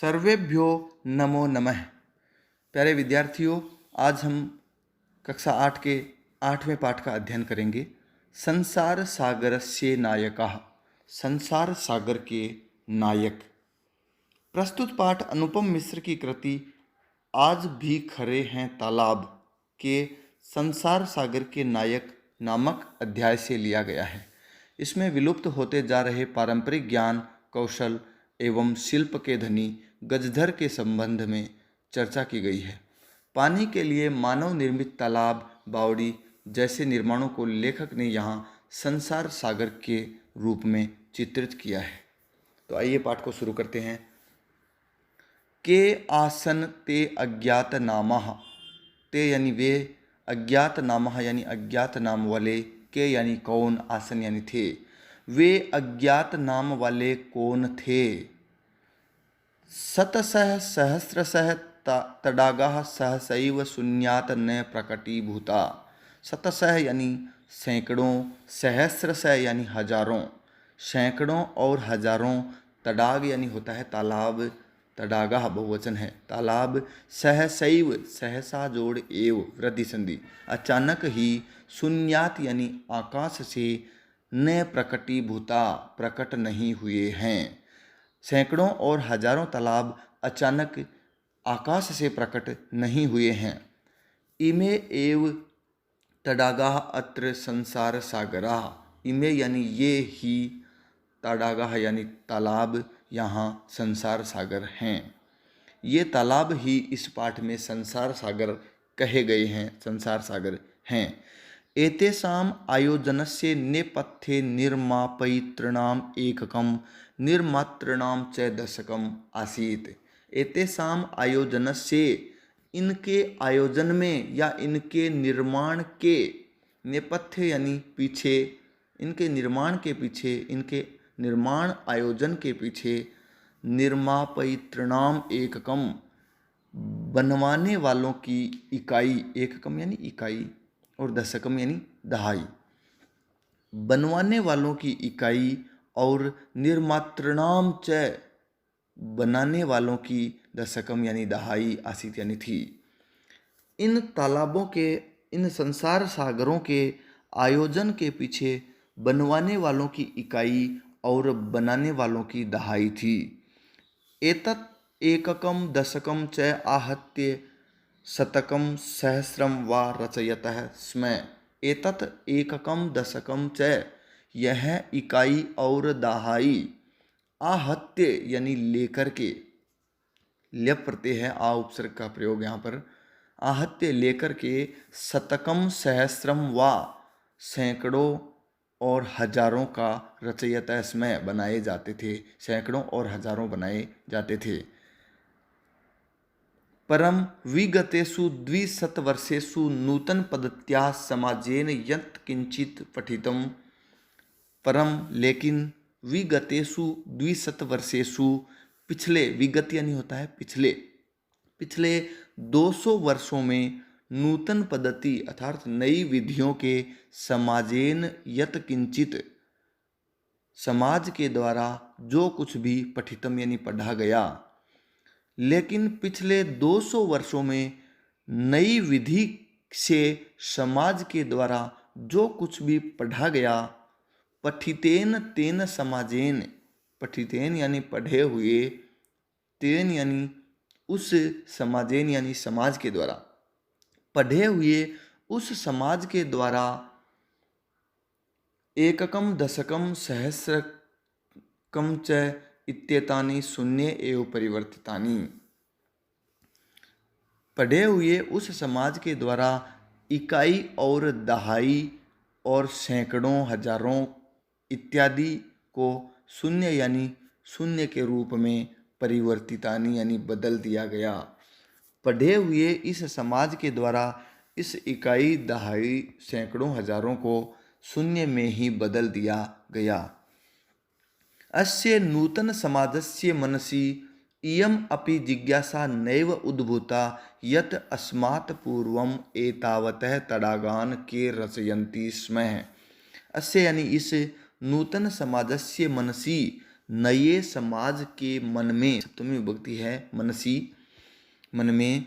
सर्वेभ्यो नमो नमः। प्यारे विद्यार्थियों, आज हम कक्षा 8 के 8वें पाठ का अध्ययन करेंगे। संसार सागरस्य नायकः, संसार सागर के नायक। प्रस्तुत पाठ अनुपम मिश्र की कृति आज भी खरे हैं तालाब के संसार सागर के नायक नामक अध्याय से लिया गया है। इसमें विलुप्त होते जा रहे पारंपरिक ज्ञान, कौशल एवं शिल्प के धनी गजधर के संबंध में चर्चा की गई है। पानी के लिए मानव निर्मित तालाब, बावड़ी जैसे निर्माणों को लेखक ने यहाँ संसार सागर के रूप में चित्रित किया है। तो आइए पाठ को शुरू करते हैं। के आसन ते अज्ञात नामः, ते यानी वे, अज्ञात नामः यानी अज्ञात नाम वाले, के यानी कौन, आसन यानी थे। वे अज्ञात नाम वाले कौन थे? शतशः सहस्रशः तडागाः सहसैव शून्यात् न प्रकटीभूता। शतशः यानी सैकड़ों, सहस्रशः यानी हजारों, सैकड़ों और हजारों, तडाग यानी होता है तालाब, तडागाः बहुवचन है तालाब, सहसैव सहसा जोड़ एव वृद्धि संधि, अचानक ही, शून्यात यानी आकाश से, न प्रकटीभूता प्रकट नहीं हुए हैं। सैकड़ों और हजारों तालाब अचानक आकाश से प्रकट नहीं हुए हैं। इमे एव तडागाः अत्र संसार सागराः, इमे यानी ये ही, तडागाः यानी तालाब यहाँ संसार सागर हैं। ये तालाब ही इस पाठ में संसार सागर कहे गए हैं, संसार सागर हैं। एतेषाम् आयोजनस्य नेपथ्ये निर्मापयितॄणाम् एककं निर्मातॄणां च दशकम् आसीत्। एतेषाम् आयोजनस्य, इनके आयोजन में या इनके निर्माण के, नेपथ्य यानी पीछे, इनके निर्माण के पीछे, इनके निर्माण आयोजन के पीछे, निर्मापयितॄणाम् एककम बनवाने वालों की इकाई, एककम यानी इकाई और दशकम यानी दहाई, बनवाने वालों की इकाई और निर्मातृणाम च बनाने वालों की दशकम यानी दहाई आसित यानी थी। इन तालाबों के, इन संसार सागरों के आयोजन के पीछे बनवाने वालों की इकाई और बनाने वालों की दहाई थी। एतत् एककम दशकम च आहत्य शतकम सहस्रम वा रचयतः स्म। एतत् एककम दशकम च, यह इकाई और दहाई, आहत्य यानी लेकर के, ल्यप प्रत्यय है, आ उपसर्ग का प्रयोग यहाँ पर, आहत्य लेकर के, शतकम सहस्रम वा सैकड़ों और हजारों का, रचयतः स्म बनाए जाते थे, सैकड़ों और हजारों बनाए जाते थे। परम विगतेषु द्विशतवर्षेषु नूतन पद्धत्या समाजेन यत् किंचित पठितम। परम लेकिन, विगतेषु द्विशतवर्षेषु पिछले, विगत यानी होता है पिछले, पिछले 200 वर्षों में, नूतन पद्धति अर्थात नई विधियों के, समाजेन यत् किंचित समाज के द्वारा जो कुछ भी, पठितम यानी पढ़ा गया। लेकिन पिछले 200 वर्षों में नई विधि से समाज के द्वारा जो कुछ भी पढ़ा गया, पठितेन तेन समाजेन, पठितेन यानी पढ़े हुए, तेन यानी उस, समाजेन यानी समाज के द्वारा, पढ़े हुए उस समाज के द्वारा, एककम दशकम सहस्रकम च इत्येतानि शून्य एव परिवर्तितानि। पढ़े हुए उस समाज के द्वारा इकाई और दहाई और सैकड़ों, हजारों इत्यादि को शून्य यानी शून्य के रूप में, परिवर्तितानि यानी बदल दिया गया। पढ़े हुए इस समाज के द्वारा इस इकाई, दहाई, सैकड़ों, हजारों को शून्य में ही बदल दिया गया। अस्य नूतन समाजस्य मनसि इयम् अपि जिज्ञासा नैव उद्भूता यत् अस्मात् पूर्वम् एतावतः तडागान् के रचयन्ति स्म। अस्य यानी इस, नूतन समाजस्य मनसि, नए समाज के मन में, सप्तमी विभक्ति है मनसी, मन में,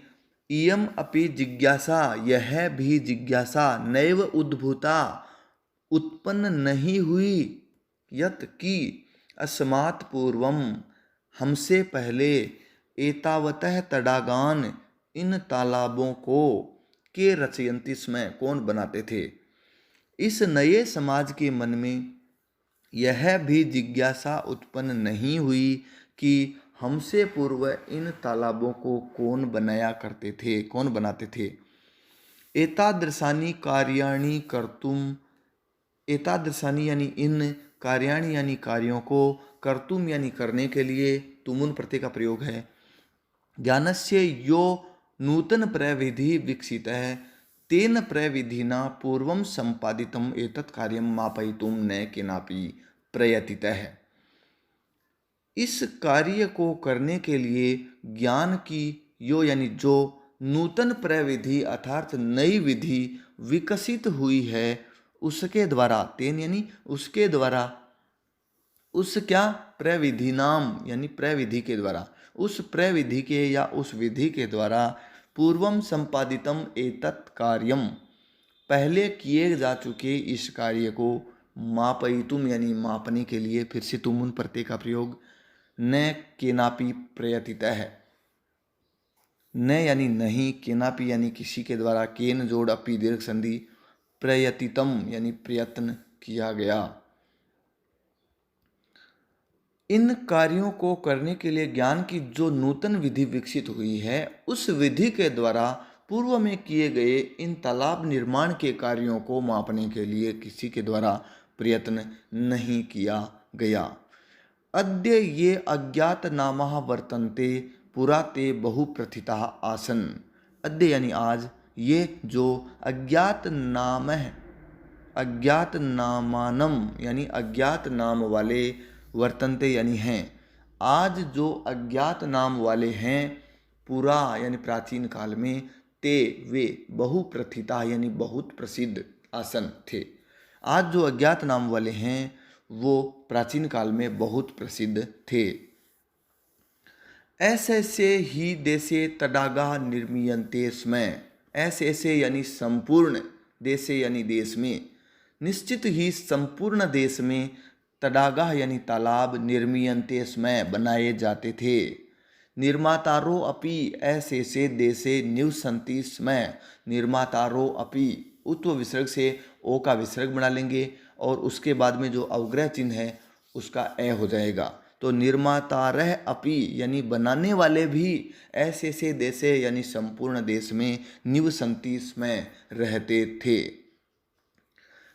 इयम अपि जिज्ञासा, यह भी जिज्ञासा, नैव उद्भूता, उत्पन्न नहीं हुई, यत की, अस्मात् पूर्वम, हमसे पहले, एतावतः तडागान, इन तालाबों को, के रचयन्ति स्म, कौन बनाते थे। इस नए समाज के मन में यह भी जिज्ञासा उत्पन्न नहीं हुई कि हमसे पूर्व इन तालाबों को कौन बनाया करते थे, कौन बनाते थे। एतादृशानि कार्याणि कर्तुम, एतादृशानि यानी इन, कार्याणि यानी कार्यों को, कर्तुम यानी करने के लिए, तुमुन प्रत्यय का प्रयोग है। ज्ञानस्य यो नूतन प्रविधि विकसित है, तेन प्रविधिना पूर्वम संपादितम एतत् कार्यम मापयितुम न केनापि प्रयतितः। इस कार्य को करने के लिए ज्ञान की यो यानी जो नूतन प्रविधि अर्थात नई विधि विकसित हुई है, उसके द्वारा, तेन यानी उसके द्वारा, उस क्या, प्रविधि नाम यानी प्रविधि के द्वारा, उस प्रविधि के या उस विधि के द्वारा, पूर्वम संपादितम एतत् कार्यम, पहले किए जा चुके इस कार्य को, मापयितुम यानी मापने के लिए, फिर से तुमुन प्रत्यय का प्रयोग, न केनापि प्रयतितः है, न यानी नहीं, केनापि यानी किसी के द्वारा, केन जोड़ अपि दीर्घ संधि, प्रयतितम यानी प्रयत्न किया गया। इन कार्यों को करने के लिए ज्ञान की जो नूतन विधि विकसित हुई है, उस विधि के द्वारा पूर्व में किए गए इन तालाब निर्माण के कार्यों को मापने के लिए किसी के द्वारा प्रयत्न नहीं किया गया। अद्य ये अज्ञात नामाः वर्तन्ते, पुरा ते बहुप्रथिता आसन। अद्य यानी आज, ये जो अज्ञात नाम है, अज्ञात नामानम यानी अज्ञात नाम वाले, वर्तन्ते यानी हैं, आज जो अज्ञात नाम वाले हैं, पुरा यानी प्राचीन काल में, ते वे, बहुप्रथिता यानी बहुत प्रसिद्ध आसन थे। आज जो अज्ञात नाम वाले हैं वो प्राचीन काल में बहुत प्रसिद्ध थे। ऐसे ऐसे ही देशे तडागा निर्मीयन्ते स्म, ऐसे ऐसे यानी संपूर्ण, देशे यानी देश में, निश्चित ही संपूर्ण देश में, तडागा यानी तालाब, निर्मीयन्ते स्म बनाए जाते थे। निर्मातारो अपि, ऐसे से देशे निवसन्ति स्म, निर्मातारो अपि, उत्व विसर्ग से ओ का विसर्ग बना लेंगे और उसके बाद में जो अवग्रह चिन्ह है उसका ए हो जाएगा। तो निर्मातारह अपि यानी बनाने वाले भी, ऐसे से देशे यानी संपूर्ण देश में, निवसन्ति स्म रहते थे।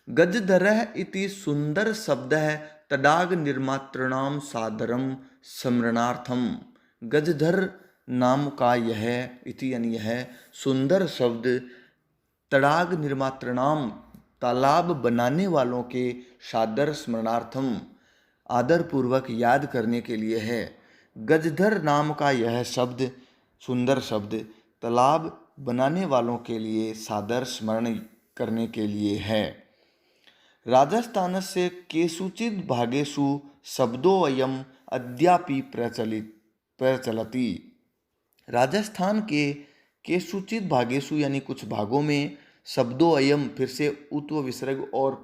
गजधरः इति सुंदर शब्द है, तडाग निर्मातृणाम सादरम स्मरणार्थम। गजधर नाम का यह, इति यानी यह सुंदर शब्द, तडाग निर्मातृणाम तालाब बनाने वालों के, सादर स्मरणार्थम आदर पूर्वक याद करने के लिए है। गजधर नाम का यह शब्द, सुंदर शब्द, तालाब बनाने वालों के लिए सादर स्मरण करने के लिए है। राजस्थान से केषुचित् भागेषु शब्दोऽयम् अद्यापि प्रचलति। राजस्थान के केषुचित् भागेषु यानी कुछ भागों में, शब्दोऽयम् फिर से उत्व विसर्ग और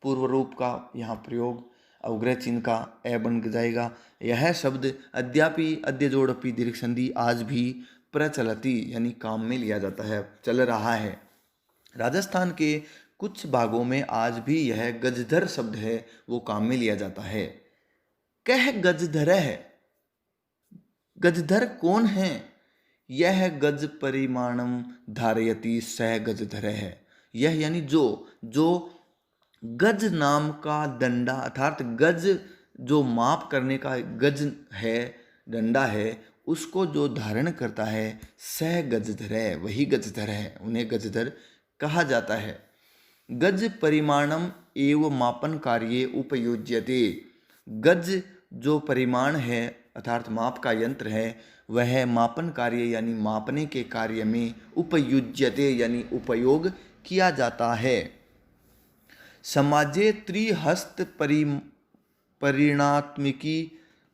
पूर्व रूप का यहाँ प्रयोग, अवग्रह चिन्ह का ए बन जाएगा। यह शब्द अद्यापि, अद्य जोड़ अपि दीर्घ संधि, आज भी, प्रचलति यानी काम में लिया जाता है, चल रहा है। राजस्थान के कुछ भागों में आज भी यह गजधर शब्द है वो काम में लिया जाता है। कह गजधर है, गजधर कौन है? यह गज परिमाणम धारयति सह गजधर है। यह यानी जो गज नाम का डंडा, अर्थात गज जो माप करने का गज है, डंडा है, उसको जो धारण करता है, सह गजधर है, वही गजधर है, उन्हें गजधर कहा जाता है। गज परिमाणम एव मापन कार्ये उपयुज्यते। गज जो परिमाण है अर्थात माप का यंत्र है, वह मापन कार्य यानी मापने के कार्य में उपयुज्यते यानी उपयोग किया जाता है। समाजे त्रिहस्त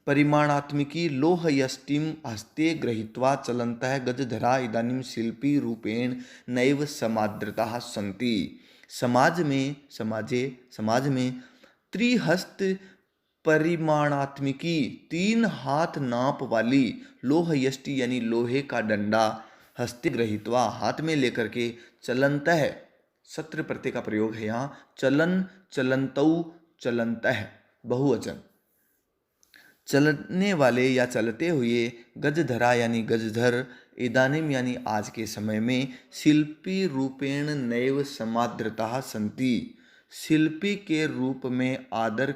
परिमाणात्मिकी लोहयष्टिं हस्ते गृहीत्वा चलन्तः गजधरा इदानीं शिल्पी रूपेण नैव समादृताः सन्ति। समाज में त्रिहस्त परिमाणात्मिकी 3 हाथ नाप वाली लोहयष्टि यानी लोहे का डंडा हस्ते गृहीत्वा हाथ में लेकर के चलन्तः सत्र प्रत्यय का प्रयोग है यहाँ। चलन चलन्तौ चलन्तः बहुवचन। चलने वाले या चलते हुए गजधरा यानी गजधर इदानीम यानी आज के समय में शिल्पी रूपेण नैव समादृताः सन्ति शिल्पी के रूप में आदर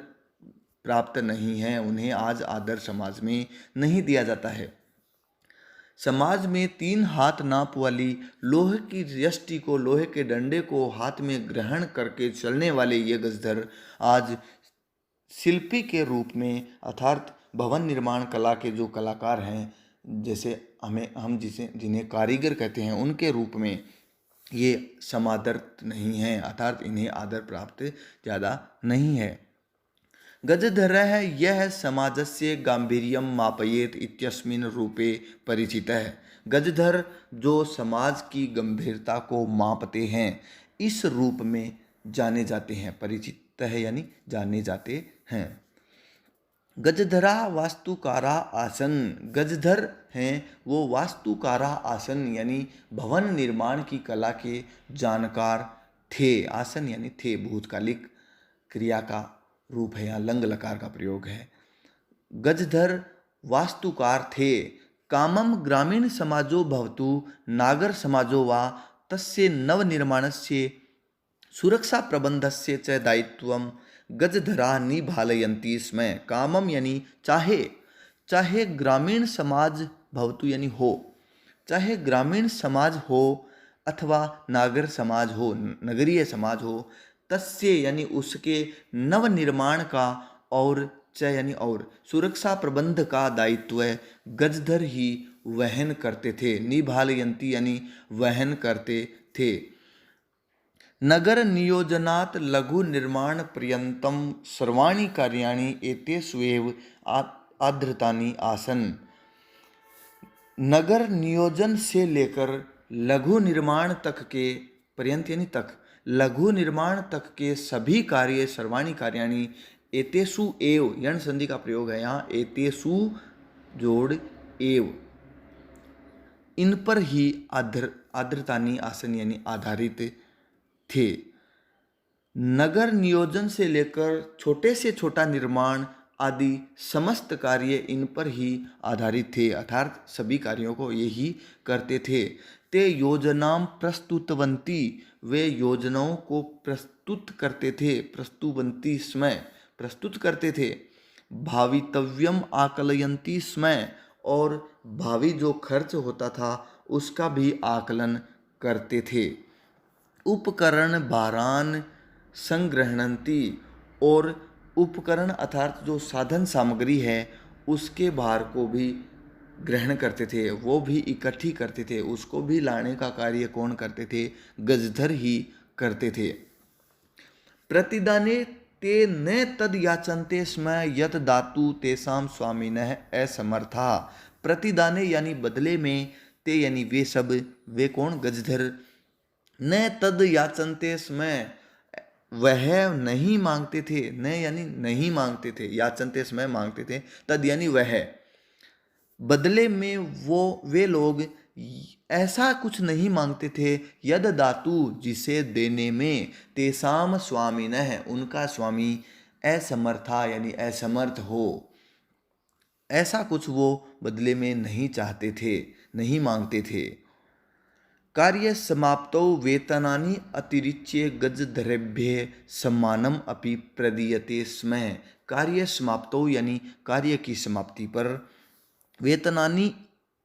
प्राप्त नहीं है, उन्हें आज आदर समाज में नहीं दिया जाता है। समाज में 3 हाथ नाप वाली लोहे की यष्टि को लोहे के डंडे को हाथ में ग्रहण करके चलने वाले ये गजधर आज शिल्पी के रूप में अर्थात भवन निर्माण कला के जो कलाकार हैं, जैसे हम जिन्हें कारीगर कहते हैं, उनके रूप में ये समादर्त नहीं हैं, अर्थात इन्हें आदर प्राप्त ज़्यादा नहीं है। गजधरः यह समाजस्य गांभीर्यं मापयेत इत्यस्मिन् रूपे परिचितः। गजधर जो समाज की गंभीरता को मापते हैं, इस रूप में जाने जाते हैं। परिचित है यानी जाने जाते हैं। गजधरा वास्तुकारा आसन, गजधर हैं वो वास्तुकारा आसन यानी भवन निर्माण की कला के जानकार थे। आसन यानी थे, भूतकालिक क्रिया का रूप है, यहाँ लंग लकार का प्रयोग है। गजधर वास्तुकार थे। कामम ग्रामीण समाजो भवतु नागर समाजो वा तस्य नवनिर्माणस्य सुरक्षा प्रबंधस्य च दायित्वम गजधरा निभालयन्ति स्म। कामम यानी चाहे ग्रामीण समाज भवतु यानी हो, चाहे ग्रामीण समाज हो अथवा नागर समाज हो, नगरीय समाज हो, तस्य यानी उसके नवनिर्माण का और च यानी और सुरक्षा प्रबंध का दायित्व गजधर ही वहन करते थे। निभालयन्ति यानी वहन करते थे। नगर नियोजनात् लघु निर्माण पर्यन्तं सर्वाणि कार्याणि एतेष्वेव आधृतानि आसन्। नगर नियोजन से लेकर लघु निर्माण तक के पर्यंत यानी तक, लघु निर्माण तक के सभी कार्य सर्वाणि कार्याणि एतेषु एव, यण संधि का प्रयोग है यहाँ, एतेषु जोड़ एव, इन पर ही आधृतानि आसन यानी आधारित थे। नगर नियोजन से लेकर छोटे से छोटा निर्माण आदि समस्त कार्य इन पर ही आधारित थे, अर्थात सभी कार्यों को यही करते थे। ते योजनां प्रस्तुतवन्ति, वे योजनाओं को प्रस्तुत करते थे, प्रस्तुवन्ति स्म, प्रस्तुत करते थे। भावितव्यम आकलयन्ति स्म, और भावी जो खर्च होता था उसका भी आकलन करते थे। उपकरण भारान संग्रहणन्ति, और उपकरण अर्थात जो साधन सामग्री है उसके भार को भी ग्रहण करते थे, वो भी इकट्ठी करते थे, उसको भी लाने का कार्य कौन करते थे? गजधर ही करते थे। प्रतिदाने ते न तद याचन्ते स्म यत दातु तेषां स्वामिनः असमर्था। प्रतिदाने यानी बदले में, ते यानी वे सब, वे कौन? गजधर। न तद याचन्ते स्म, वह नहीं मांगते थे, न यानी नहीं मांगते थे, याचन्ते स्म मांगते थे, तद यानी वह, बदले में वे लोग ऐसा कुछ नहीं मांगते थे, यद दातु जिसे देने में, तेसाम स्वामिनः उनका स्वामी, असमर्था यानी असमर्थ हो, ऐसा कुछ वो बदले में नहीं चाहते थे, नहीं मांगते थे। कार्य समाप्तौ वेतनानि अतिरिच्य गजधरेभ्यः सम्मानम अपि प्रदीयते स्म। कार्य समाप्तौ यानी कार्य की समाप्ति पर, वेतनानि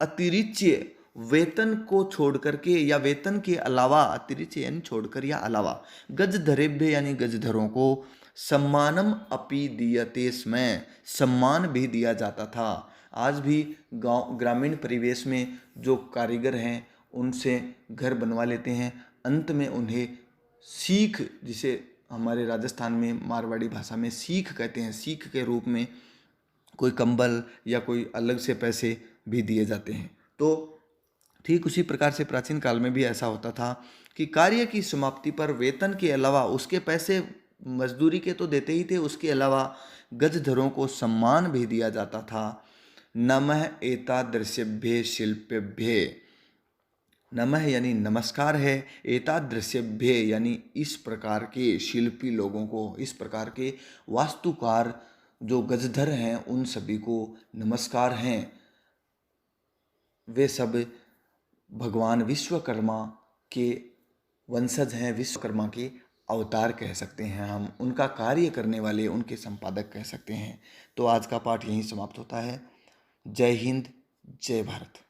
अतिरिच्य वेतन को छोड़ करके या वेतन के अलावा, अतिरिच्य यानी छोड़कर या अलावा, गजधरेभ्य यानी गजधरों को, सम्मानम अपि दीयते स्म, सम्मान भी दिया जाता था। आज भी गांव ग्रामीण परिवेश में जो कारीगर हैं उनसे घर बनवा लेते हैं, अंत में उन्हें सीख, जिसे हमारे राजस्थान में मारवाड़ी भाषा में सीख कहते हैं। सीख के रूप में कोई कंबल या कोई अलग से पैसे भी दिए जाते हैं। तो ठीक उसी प्रकार से प्राचीन काल में भी ऐसा होता था कि कार्य की समाप्ति पर वेतन के अलावा उसके पैसे मजदूरी के तो देते ही थे, उसके अलावा गजधरों को सम्मान भी दिया जाता था। नमः एतादृशेभ्य शिल्पेभ्य, नमः यानी नमस्कार है, एतादृशेभ्य यानी इस प्रकार के शिल्पी लोगों को, इस प्रकार के वास्तुकार जो गजधर हैं उन सभी को नमस्कार हैं। वे सब भगवान विश्वकर्मा के वंशज हैं, विश्वकर्मा के अवतार कह सकते हैं हम, उनका कार्य करने वाले उनके संपादक कह सकते हैं। तो आज का पाठ यहीं समाप्त होता है। जय हिंद, जय भारत।